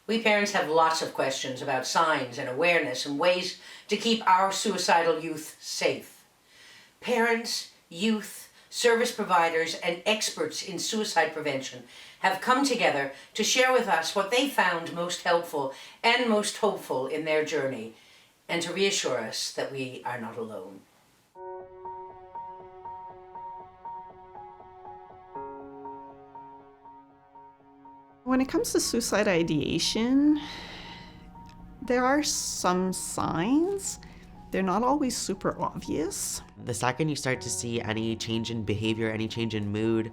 We parents have lots of questions about signs and awareness and ways to keep our suicidal youth safe. Parents, youth, service providers, and experts in suicide prevention have come together to share with us what they found most helpful and most hopeful in their journey, and to reassure us that we are not alone. When it comes to suicide ideation, there are some signs. They're not always super obvious. The second you start to see any change in behavior, any change in mood,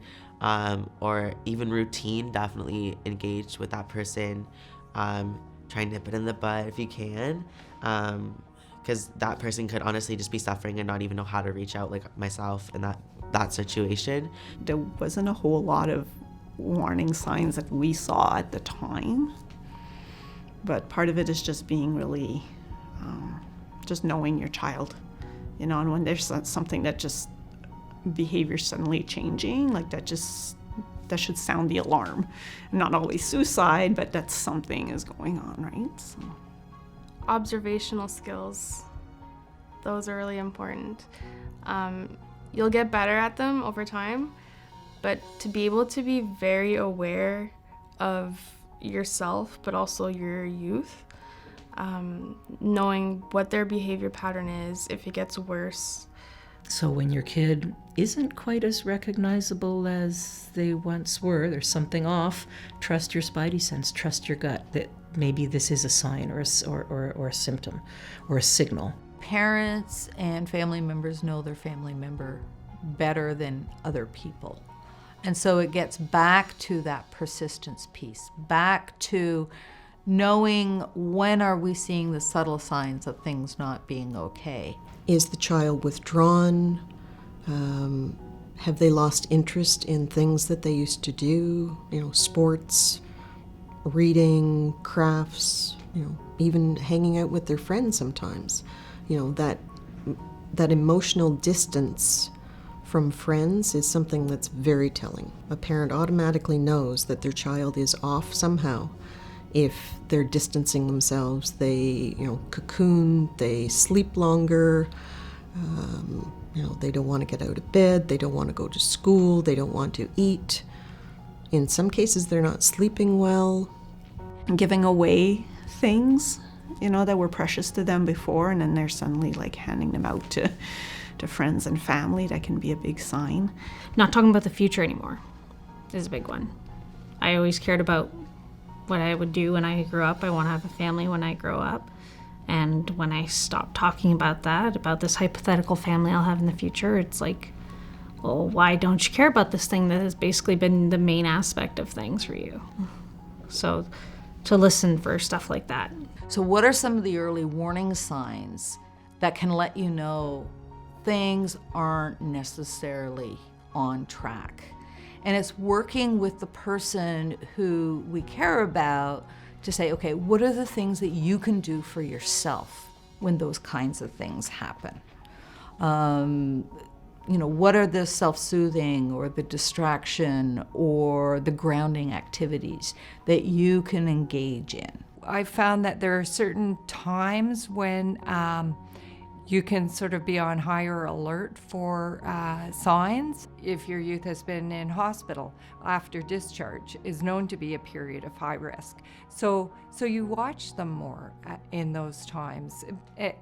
or even routine, definitely engage with that person. Try and nip it in the bud if you can, because that person could honestly just be suffering and not even know how to reach out, like myself in that situation. There wasn't a whole lot of warning signs that we saw at the time, but part of it is just being really, just knowing your child, you know, and when there's something that just behavior suddenly changing, like that should sound the alarm. Not always suicide, but that something is going on, right? So. Observational skills, those are really important. You'll get better at them over time, but to be able to be very aware of yourself, but also your youth, knowing what their behavior pattern is, if it gets worse. So when your kid isn't quite as recognizable as they once were, there's something off, trust your spidey sense, trust your gut that maybe this is a sign or a symptom or a signal. Parents and family members know their family member better than other people. And so it gets back to that persistence piece, back to knowing when are we seeing the subtle signs of things not being okay. Is the child withdrawn? Have they lost interest in things that they used to do? You know, sports, reading, crafts, you know, even hanging out with their friends sometimes. You know, that emotional distance from friends is something that's very telling. A parent automatically knows that their child is off somehow if they're distancing themselves. They, you know, cocoon, they sleep longer, you know, they don't want to get out of bed, they don't want to go to school, they don't want to eat. In some cases, they're not sleeping well. Giving away things, you know, that were precious to them before, and then they're suddenly like handing them out to friends and family. That can be a big sign. Not talking about the future anymore is a big one. I always cared about what I would do when I grew up. I want to have a family when I grow up. And when I stop talking about that, about this hypothetical family I'll have in the future, it's like, well, why don't you care about this thing that has basically been the main aspect of things for you? So to listen for stuff like that. So what are some of the early warning signs that can let you know things aren't necessarily on track? And it's working with the person who we care about to say, okay, what are the things that you can do for yourself when those kinds of things happen? You know, what are the self-soothing or the distraction or the grounding activities that you can engage in? I've found that there are certain times when you can sort of be on higher alert for signs. If your youth has been in hospital after discharge, is known to be a period of high risk. So you watch them more in those times.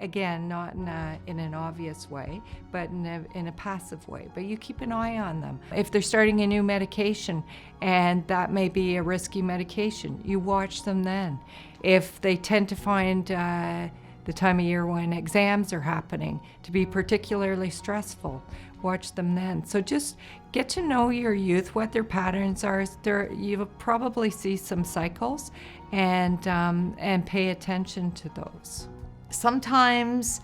Again, not in an obvious way, but in a passive way. But you keep an eye on them. If they're starting a new medication and that may be a risky medication, you watch them then. If they tend to find the time of year when exams are happening to be particularly stressful, watch them then. So just get to know your youth, what their patterns are. You'll probably see some cycles, and pay attention to those. Sometimes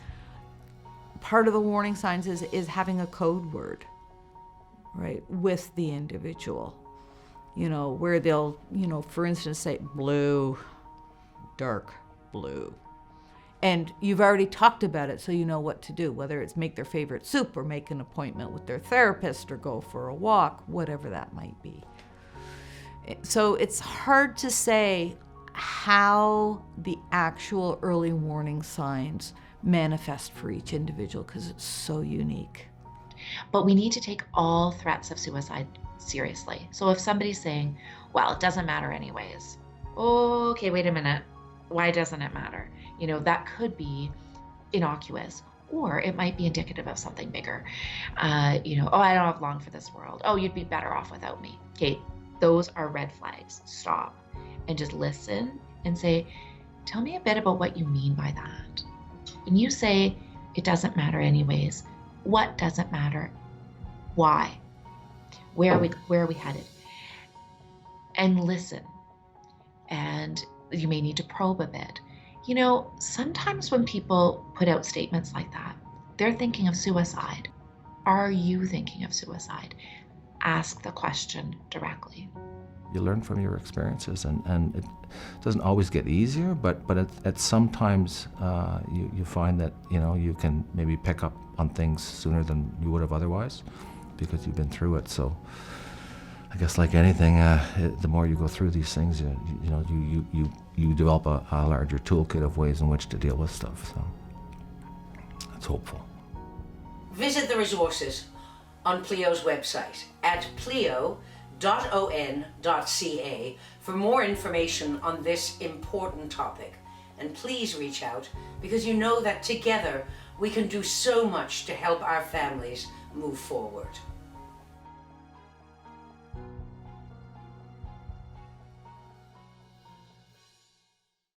part of the warning signs is having a code word, right, with the individual. You know, where they'll, you know, for instance, say blue, dark blue. And you've already talked about it, so you know what to do, whether it's make their favorite soup or make an appointment with their therapist or go for a walk, whatever that might be. So it's hard to say how the actual early warning signs manifest for each individual, because it's so unique. But we need to take all threats of suicide seriously. So if somebody's saying, well, it doesn't matter anyways. Okay, wait a minute. Why doesn't it matter? You know, that could be innocuous, or it might be indicative of something bigger. You know, oh, I don't have long for this world. Oh, you'd be better off without me. Okay, those are red flags. Stop and just listen and say, tell me a bit about what you mean by that. When you say it doesn't matter anyways, what doesn't matter? Why? Where are we headed? And listen. And you may need to probe a bit. You know, sometimes when people put out statements like that, they're thinking of suicide. Are you thinking of suicide? Ask the question directly. You learn from your experiences, and it doesn't always get easier, but at sometimes you find that, you know, you can maybe pick up on things sooner than you would have otherwise because you've been through it. So I guess like anything, the more you go through these things, you develop a larger toolkit of ways in which to deal with stuff. So it's hopeful. Visit the resources on Plio's website at plio.on.ca for more information on this important topic. And please reach out, because you know that together we can do so much to help our families move forward.